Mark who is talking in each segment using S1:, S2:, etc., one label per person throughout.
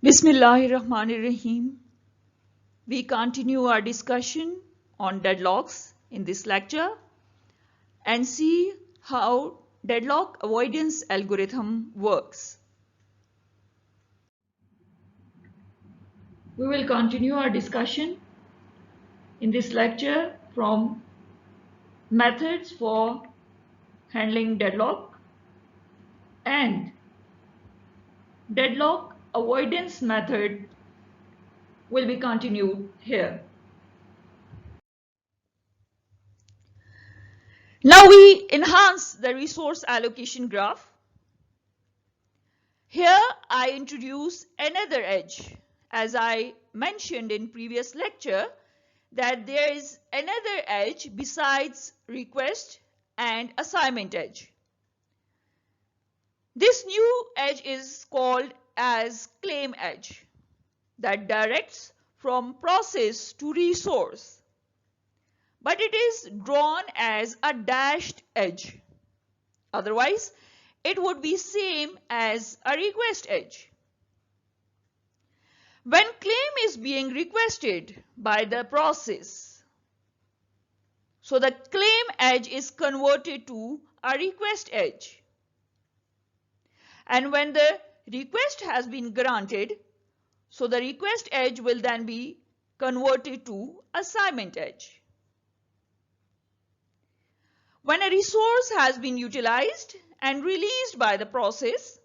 S1: Bismillahirrahmanirrahim. We continue our discussion on deadlocks in this lecture and see how deadlock avoidance algorithm works. We will continue our discussion in this lecture from methods for handling deadlock and deadlock avoidance method will be continued here. Now we enhance the resource allocation graph. Here I introduce another edge. As I mentioned in previous lecture that there is another edge besides request and assignment edge. This new edge is called as claim edge that directs from process to resource, but it is drawn as a dashed edge. Otherwise, it would be same as a request edge. When claim is being requested by the process, so the claim edge is converted to a request edge. And when the request has been granted, so the request edge will then be converted to assignment edge. When a resource has been utilized and released by the process,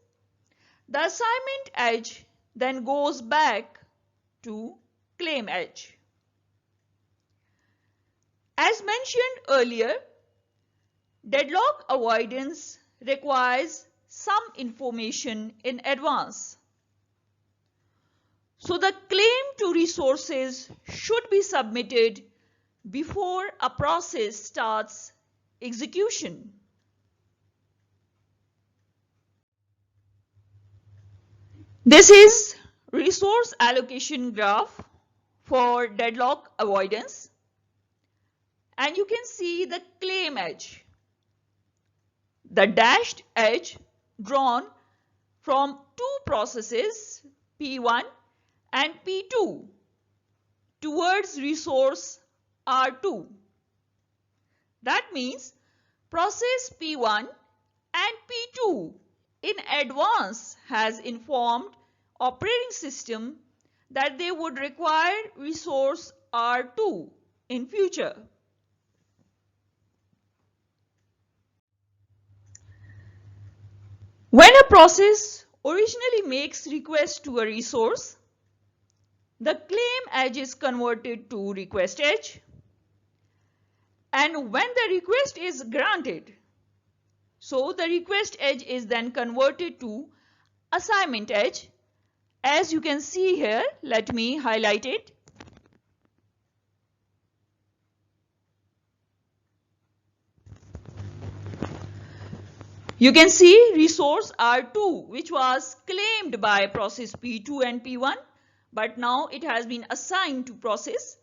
S1: the assignment edge then goes back to claim edge. As mentioned earlier, deadlock avoidance requires some information in advance. So the claim to resources should be submitted before a process starts execution. This is resource allocation graph for deadlock avoidance, and you can see the claim edge, the dashed edge drawn from two processes P1 and P2 towards resource R2. That means process P1 and P2 in advance has informed operating system that they would require resource R2 in future. When a process originally makes request to a resource, the claim edge is converted to request edge, and when the request is granted, so the request edge is then converted to assignment edge. As you can see here, let me highlight it. You can see resource R2, which was claimed by process P2 and P1, but now it has been assigned to process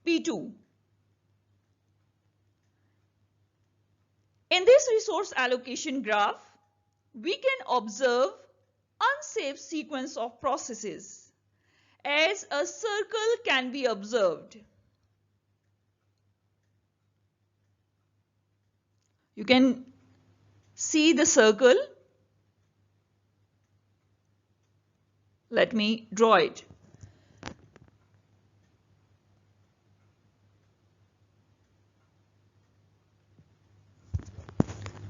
S1: P2. In this resource allocation graph, we can observe unsafe sequence of processes as a circle can be observed. You can see the circle. Let me draw it.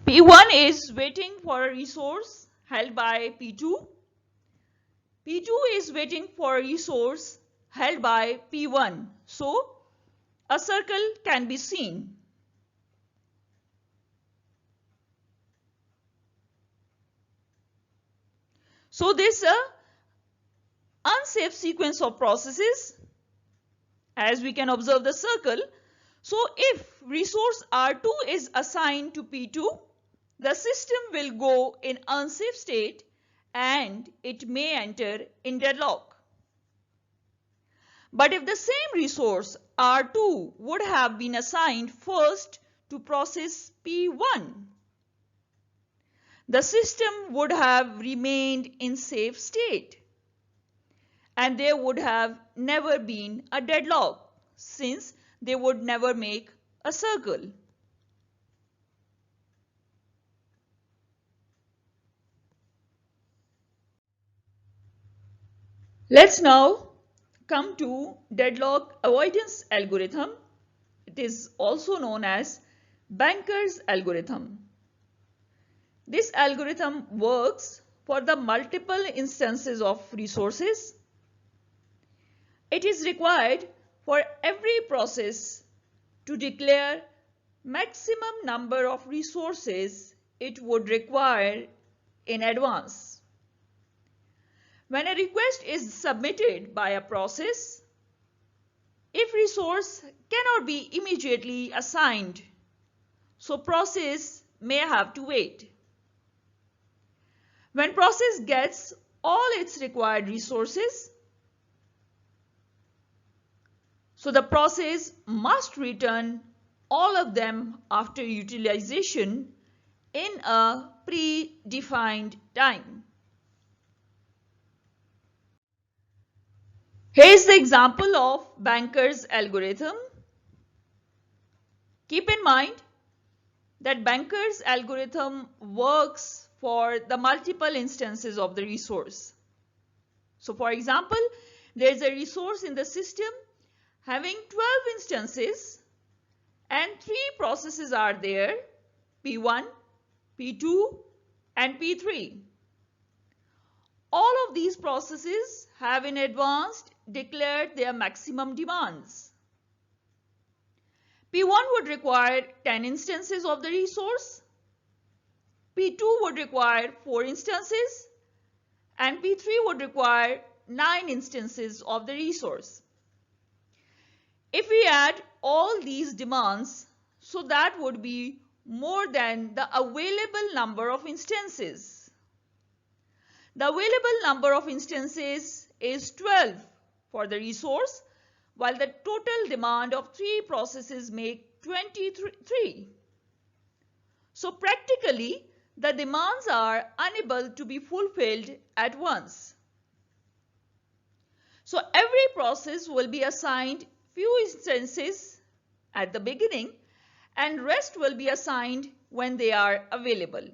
S1: P1 is waiting for a resource held by P2. P2 is waiting for a resource held by P1. So, a circle can be seen. So, this is an unsafe sequence of processes as we can observe the circle. So, if resource R2 is assigned to P2, the system will go in unsafe state and it may enter in deadlock. But if the same resource R2 would have been assigned first to process P1, the system would have remained in safe state and there would have never been a deadlock since they would never make a circle. Let's now come to deadlock avoidance algorithm. It is also known as Banker's algorithm. This algorithm works for the multiple instances of resources. It is required for every process to declare maximum number of resources it would require in advance. When a request is submitted by a process, if resource cannot be immediately assigned, so process may have to wait. When process gets all its required resources, so the process must return all of them after utilization in a predefined time. Here is the example of Banker's algorithm. Keep in mind that Banker's algorithm works for the multiple instances of the resource. So for example, there is a resource in the system having 12 instances and 3 processes are there, P1, P2 and P3. All of these processes have in advance declared their maximum demands. P1 would require 10 instances of the resource, P2 would require 4 instances, and P3 would require 9 instances of the resource. If we add all these demands, so that would be more than the available number of instances. The available number of instances is 12 for the resource, while the total demand of 3 processes make 23. So practically, the demands are unable to be fulfilled at once. So every process will be assigned few instances at the beginning and rest will be assigned when they are available.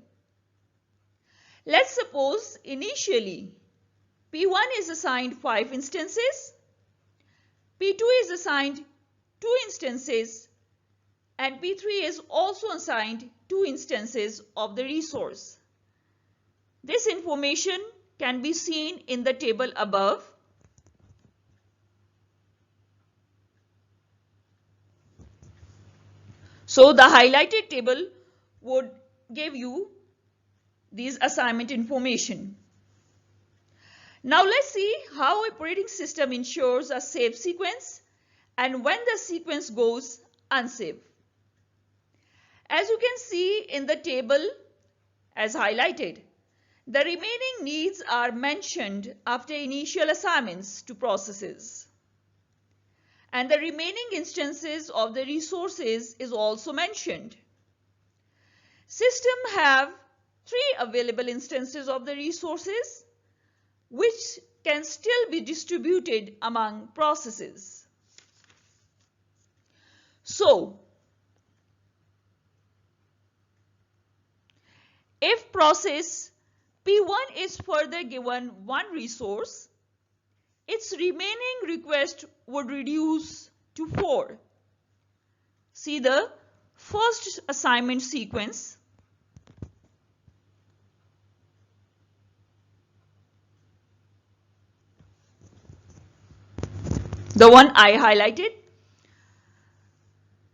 S1: Let's suppose initially P1 is assigned 5 instances, P2 is assigned 2 instances, and P3 is also assigned 2 instances of the resource. This information can be seen in the table above. So the highlighted table would give you these assignment information. Now let's see how operating system ensures a safe sequence and when the sequence goes unsafe. As you can see in the table as highlighted, the remaining needs are mentioned after initial assignments to processes. And the remaining instances of the resources is also mentioned. System have 3 available instances of the resources which can still be distributed among processes. So, if process P1 is further given 1 resource, its remaining request would reduce to 4. See the first assignment sequence. The one I highlighted.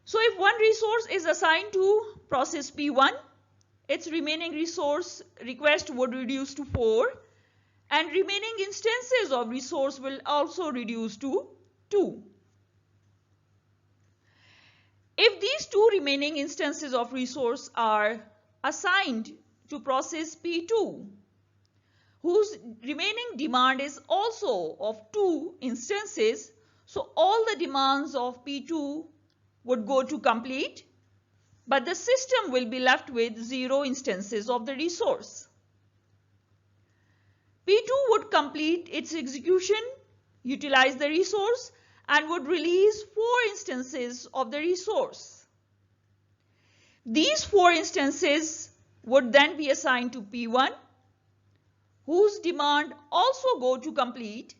S1: So if one resource is assigned to process P1, its remaining resource request would reduce to 4 and remaining instances of resource will also reduce to 2. If these 2 remaining instances of resource are assigned to process P2, whose remaining demand is also of 2 instances, so all the demands of P2 would go to complete, but the system will be left with 0 instances of the resource. P2 would complete its execution utilize the resource and would release 4 instances of the resource. These 4 instances would then be assigned to P1, whose demand also go to complete,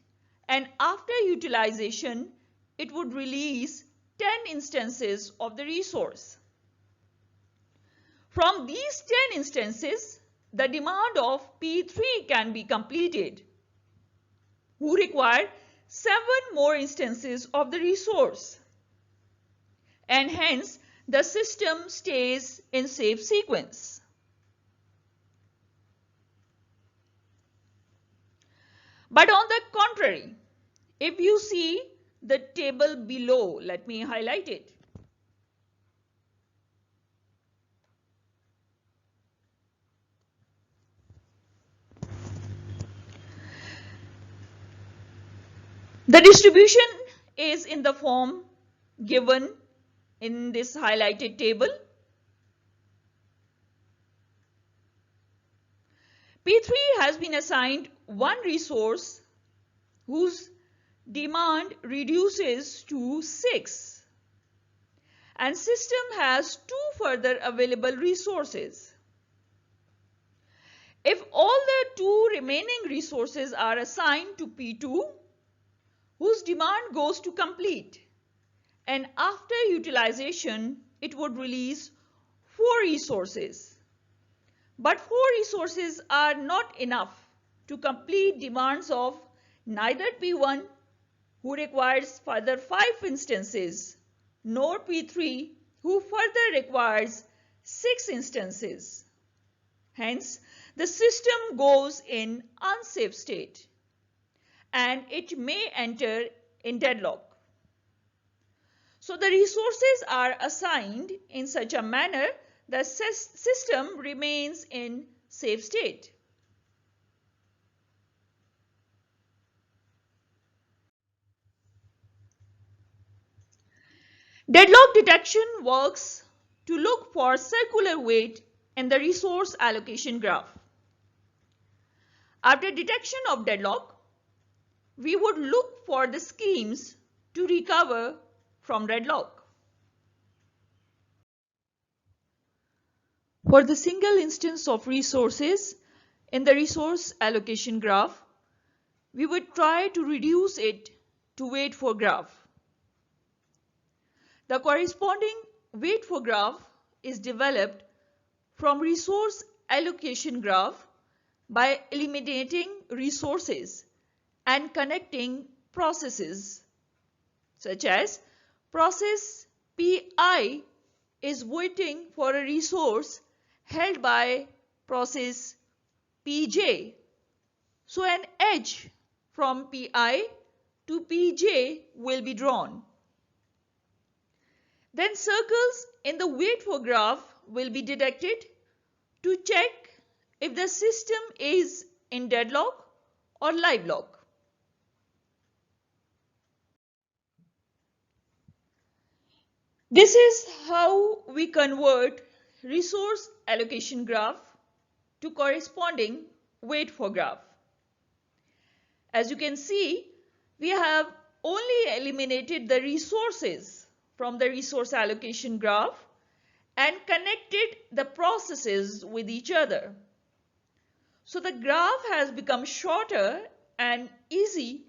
S1: and after utilization, it would release 10 instances of the resource. From these 10 instances, the demand of P3 can be completed, who require 7 more instances of the resource, and hence the system stays in safe sequence. But on the contrary, if you see the table below, let me highlight it. The distribution is in the form given in this highlighted table. P3 has been assigned one resource whose demand reduces to 6, and system has 2 further available resources. If all the 2 remaining resources are assigned to P2, whose demand goes to complete, and after utilization, it would release 4 resources. But 4 resources are not enough to complete demands of neither P1, who requires further 5 instances, nor P3, who further requires 6 instances. Hence, the system goes in unsafe state, and it may enter in deadlock. So the resources are assigned in such a manner that system remains in safe state. Deadlock detection works to look for circular weight in the resource allocation graph. After detection of deadlock, we would look for the schemes to recover from deadlock. For the single instance of resources in the resource allocation graph, we would try to reduce it to wait for graph. The corresponding wait for graph is developed from resource allocation graph by eliminating resources and connecting processes, such as process Pi is waiting for a resource held by process Pj. So an edge from Pi to Pj will be drawn. Then circles in the wait for graph will be detected to check if the system is in deadlock or live lock. This is how we convert resource allocation graph to corresponding wait for graph. As you can see, we have only eliminated the resources from the resource allocation graph and connected the processes with each other. So the graph has become shorter and easy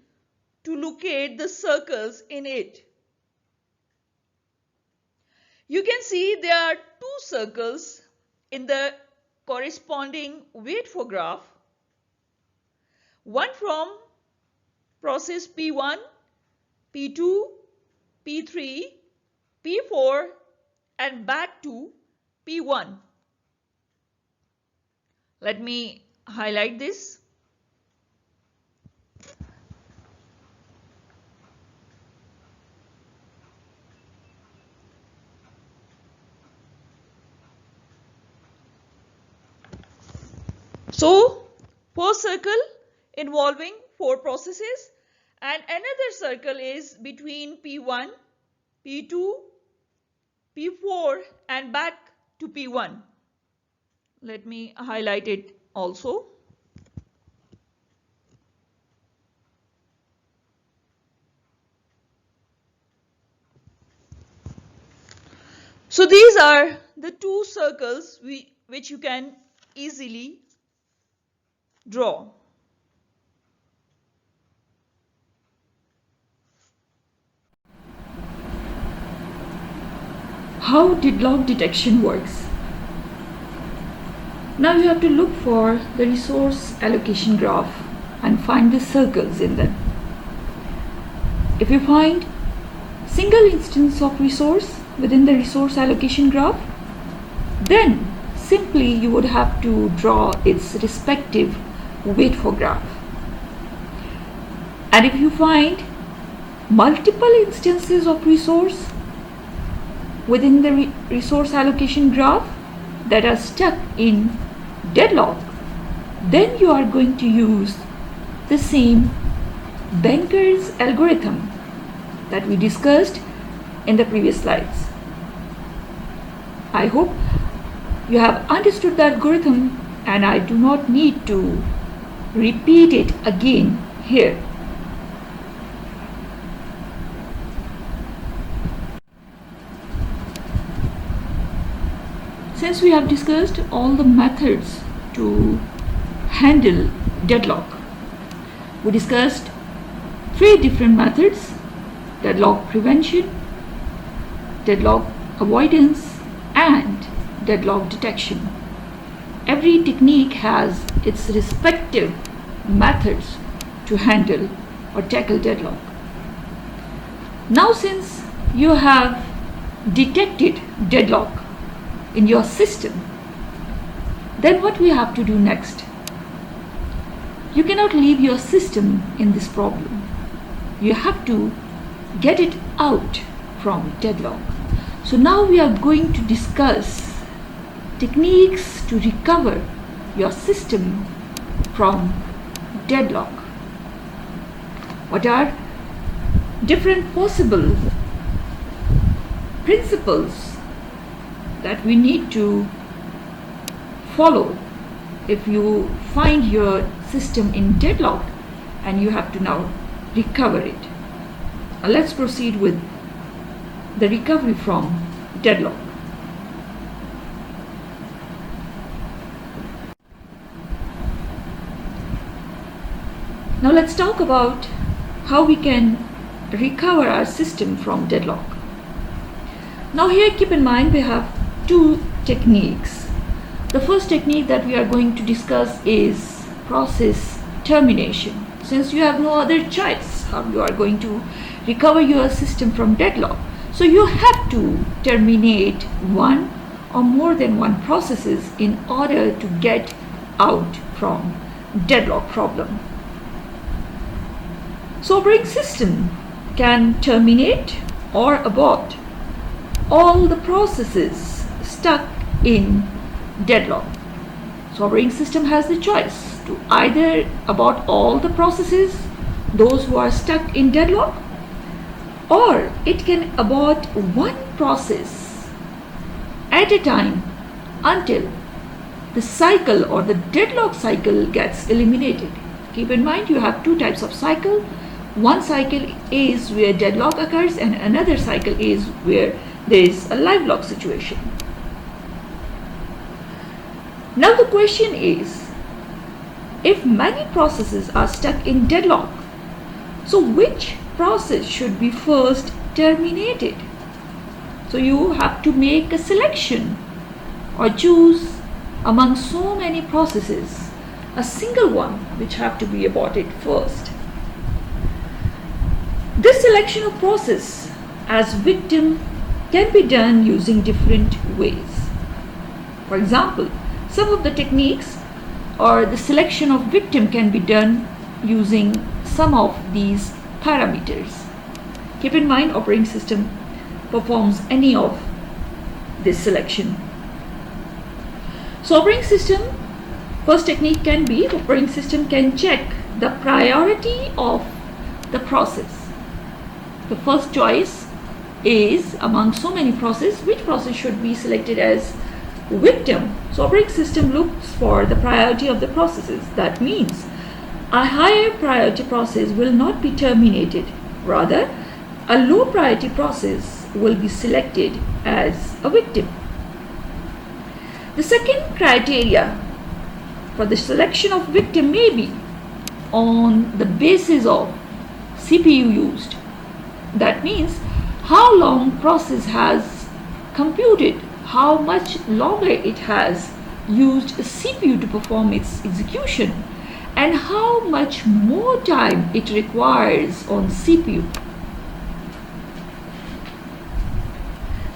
S1: to locate the circles in it. You can see there are 2 circles in the corresponding wait for graph, one from process P1, P2, P3, P4 and back to P1. Let me highlight this. So, first circle involving 4 processes and another circle is between P1, P2, P4 and back to P1. Let me highlight it also. So these are the two circles which you can easily draw. How deadlock detection works. Now you have to look for the resource allocation graph and find the circles in them. If you find single instance of resource within the resource allocation graph, then simply you would have to draw its respective weight for graph. And if you find multiple instances of resource within the resource allocation graph that are stuck in deadlock, then you are going to use the same Banker's algorithm that we discussed in the previous slides. I hope you have understood the algorithm and I do not need to repeat it again here. Since we have discussed all the methods to handle deadlock, we discussed 3 different methods: deadlock prevention, deadlock avoidance, and deadlock detection. Every technique has its respective methods to handle or tackle deadlock. Now, since you have detected deadlock in your system, then what we have to do next? You cannot leave your system in this problem. You have to get it out from deadlock. So now we are going to discuss techniques to recover your system from deadlock. What are different possible principles that we need to follow if you find your system in deadlock and you have to now recover it? Let's proceed with the recovery from deadlock. Now let's talk about how we can recover our system from deadlock. Now here, keep in mind, we have 2 techniques. The first technique that we are going to discuss is process termination. Since you have no other choice how you are going to recover your system from deadlock, so you have to terminate one or more than one processes in order to get out from deadlock problem. So operating system can terminate or abort all the processes stuck in deadlock. So operating system has the choice to either abort all the processes, those who are stuck in deadlock, or it can abort one process at a time until the cycle or the deadlock cycle gets eliminated. Keep in mind, you have 2 types of cycle. One cycle is where deadlock occurs and another cycle is where there is a live lock situation. Now the question is, if many processes are stuck in deadlock, so which process should be first terminated? So you have to make a selection or choose among so many processes a single one which have to be aborted first. This selection of process as victim can be done using different ways. For example, some of the techniques or the selection of victim can be done using some of these parameters. Keep in mind, operating system performs any of this selection. So operating system, first technique can be, operating system can check the priority of the process. The first choice is among so many processes, which process should be selected as victim. So operating system looks for the priority of the processes. That means a higher priority process will not be terminated. Rather, a low priority process
S2: will be selected as a victim. The second criteria for the selection of victim may be on the basis of CPU used. That means how long process has computed, how much longer it has used a CPU to perform its execution, and how much more time it requires on CPU.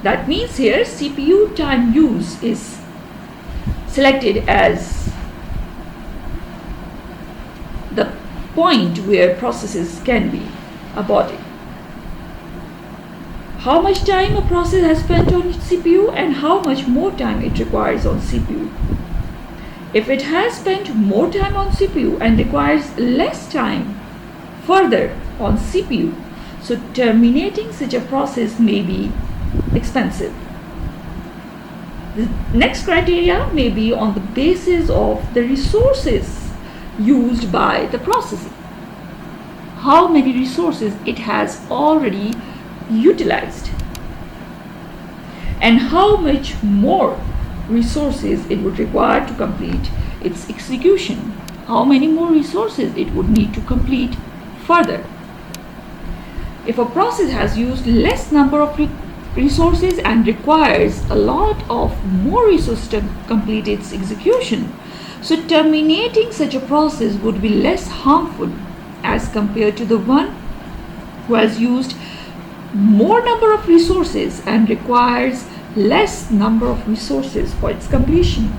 S2: That means here CPU time use is selected as the point where processes can be aborted. How much time a process has spent on CPU and how much more time it requires on CPU. If it has spent more time on CPU and requires less time further on CPU, so terminating such a process may be expensive. The next criteria may be on the basis of the resources used by the process. How many resources it has already utilized and how much more resources it would require to complete its execution. How many more resources it would need to complete further. If a process has used less number of resources and requires a lot of more resources to complete its execution, so terminating such a process would be less harmful as compared to the one who has used more number of resources and requires less number of resources for its completion.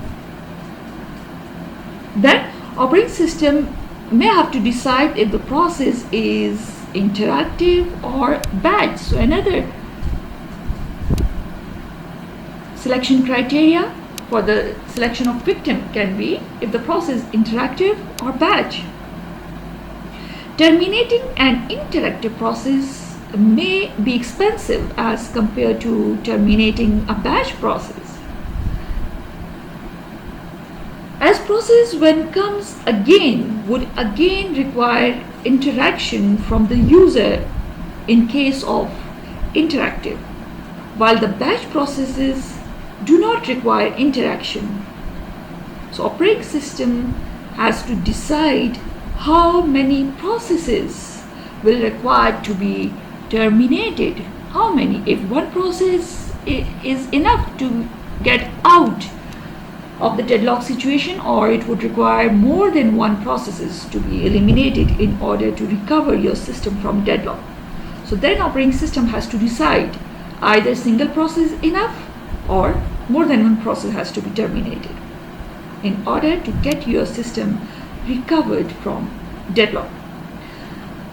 S2: Then operating system may have to decide if the process is interactive or batch. So another selection criteria for the selection of victim can be if the process is interactive or batch. Terminating an interactive process may be expensive as compared to terminating a batch process. As process when comes again would again require interaction from the user in case of interactive, while the batch processes do not require interaction. So operating system has to decide how many processes will require to be terminated. How many? If one process is enough to get out of the deadlock situation, or it would require more than one processes to be eliminated in order to recover your system from deadlock. So then operating system has to decide either single process enough or more than one process has to be terminated in order to get your system recovered from deadlock.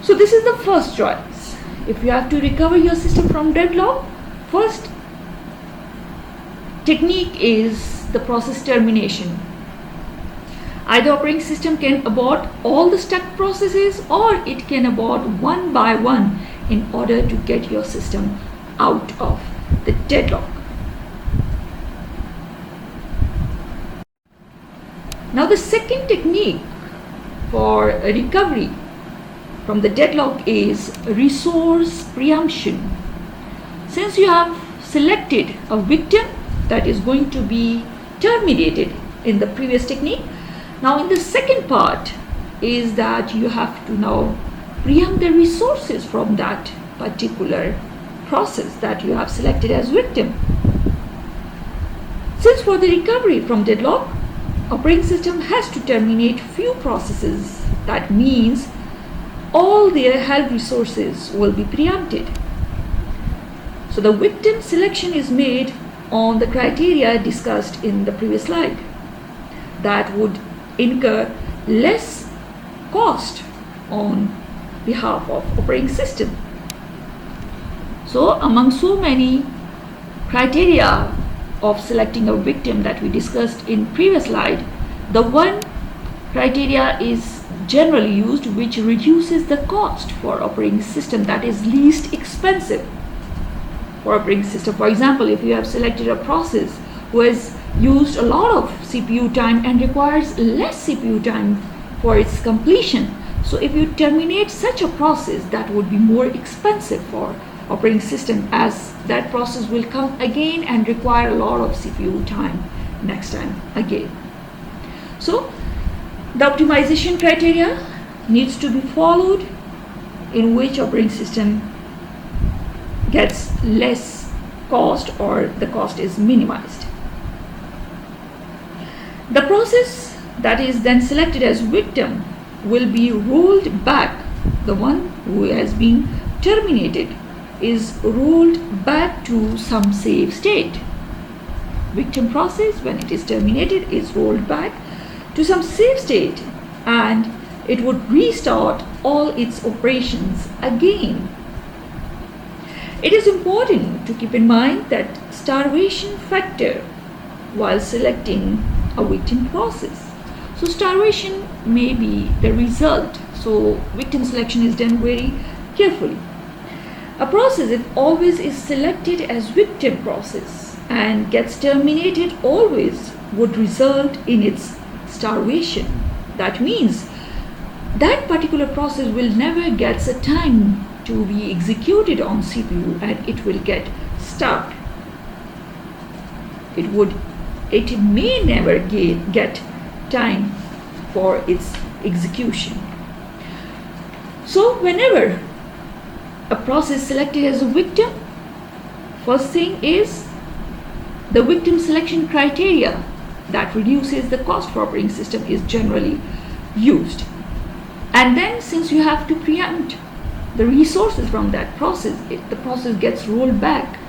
S2: So this is the first choice. If you have to recover your system from deadlock, first technique is the process termination. Either operating system can abort all the stuck processes or it can abort one by one in order to get your system out of the deadlock. Now the second technique for a recovery from the deadlock is resource preemption. Since you have selected a victim that is going to be terminated in the previous technique, now in the second part is that you have to now preempt the resources from that particular process that you have selected as victim. Since for the recovery from deadlock, operating system has to terminate few processes. That means all their held resources will be preempted. So the victim selection is made on the criteria discussed in the previous slide. That would incur less cost on behalf of operating system. So among so many criteria of selecting a victim that we discussed in previous slide, the one criteria is generally used which reduces the cost for operating system, that is least expensive for operating system. For example, if you have selected a process who has used a lot of CPU time and requires less CPU time for its completion, so if you terminate such a process, that would be more expensive for operating system, as that process will come again and require a lot of CPU time next time again. So the optimization criteria needs to be followed, in which operating system gets less cost or the cost is minimized. The process that is then selected as victim will be rolled back. The one who has been terminated is rolled back to some safe state. Victim process, when it is terminated, is rolled back to some safe state, and it would restart all its operations again. It is important to keep in mind that starvation factor while selecting a victim process. So starvation may be the result, so victim selection is done very carefully. A process, if always is selected as victim process and gets terminated always, would result in its starvation. That means that particular process will never get a time to be executed on CPU, and it will get starved. It may never get time for its execution. So whenever a process selected as a victim, first thing is the victim selection criteria that reduces the cost for operating system is generally used. And then, since you have to preempt the resources from that process, the process gets rolled back.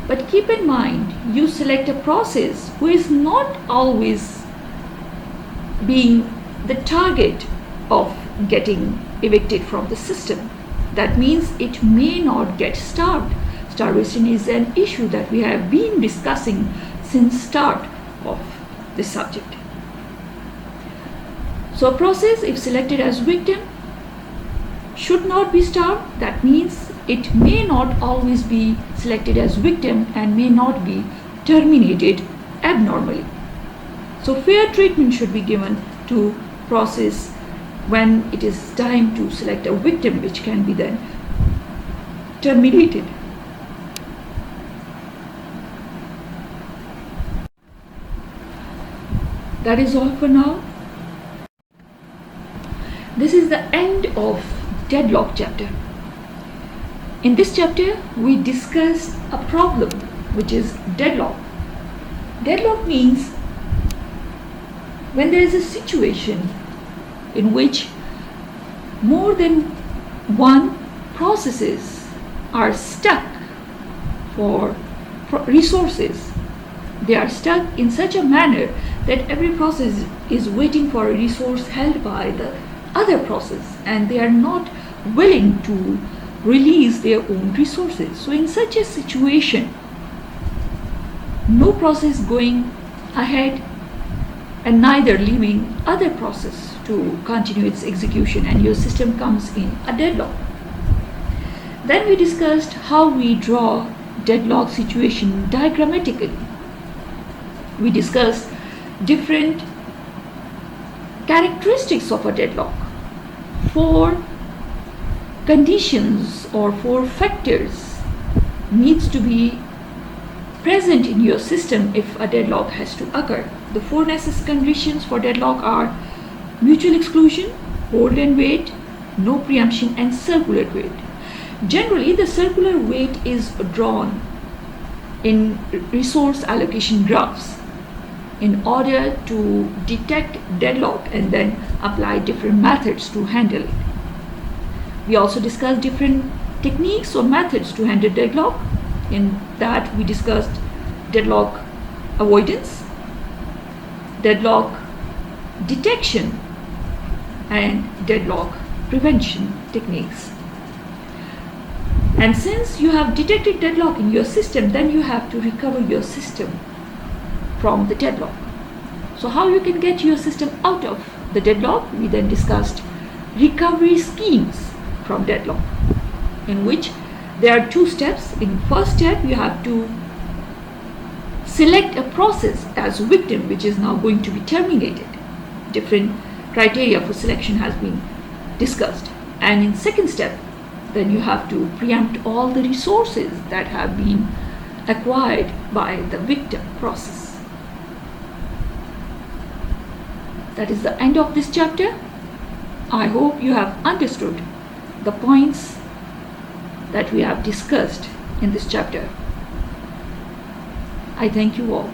S2: But keep in mind, you select a process who is not always being the target of getting evicted from the system. That means it may not get starved. Starvation is an issue that we have been discussing since start of this subject. So a process, if selected as victim, should not be starved. That means it may not always be selected as victim and may not be terminated abnormally. So fair treatment should be given to process when it is time to select a victim, which can be then terminated. That is all for now. This is the end of Deadlock chapter. In this chapter, we discussed a problem which is deadlock. Deadlock means when there is a situation in which more than one processes are stuck for resources. They are stuck in such a manner that every process is waiting for a resource held by the other process, and they are not willing to release their own resources. So in such a situation, no process going ahead and neither leaving other process to continue its execution, and your system comes in a deadlock. Then we discussed how we draw deadlock situation diagrammatically. We discussed different characteristics of a deadlock. 4 conditions or 4 factors needs to be present in your system if a deadlock has to occur. The 4 necessary conditions for deadlock are mutual exclusion, hold and wait, no preemption, and circular wait. Generally, the circular wait is drawn in resource allocation graphs in order to detect deadlock and then apply different methods to handle it. We also discussed different techniques or methods to handle deadlock. In that, we discussed deadlock avoidance, deadlock detection, and deadlock prevention techniques. And since you have detected deadlock in your system, then you have to recover your system from the deadlock. So how you can get your system out of the deadlock? We then discussed recovery schemes from deadlock, in which there are 2 steps. In first step, you have to select a process as victim, which is now going to be terminated. Different criteria for selection has been discussed. And in second step, then you have to preempt all the resources that have been acquired by the victim process. That is the end of this chapter. I hope you have understood the points that we have discussed in this chapter. I thank you all.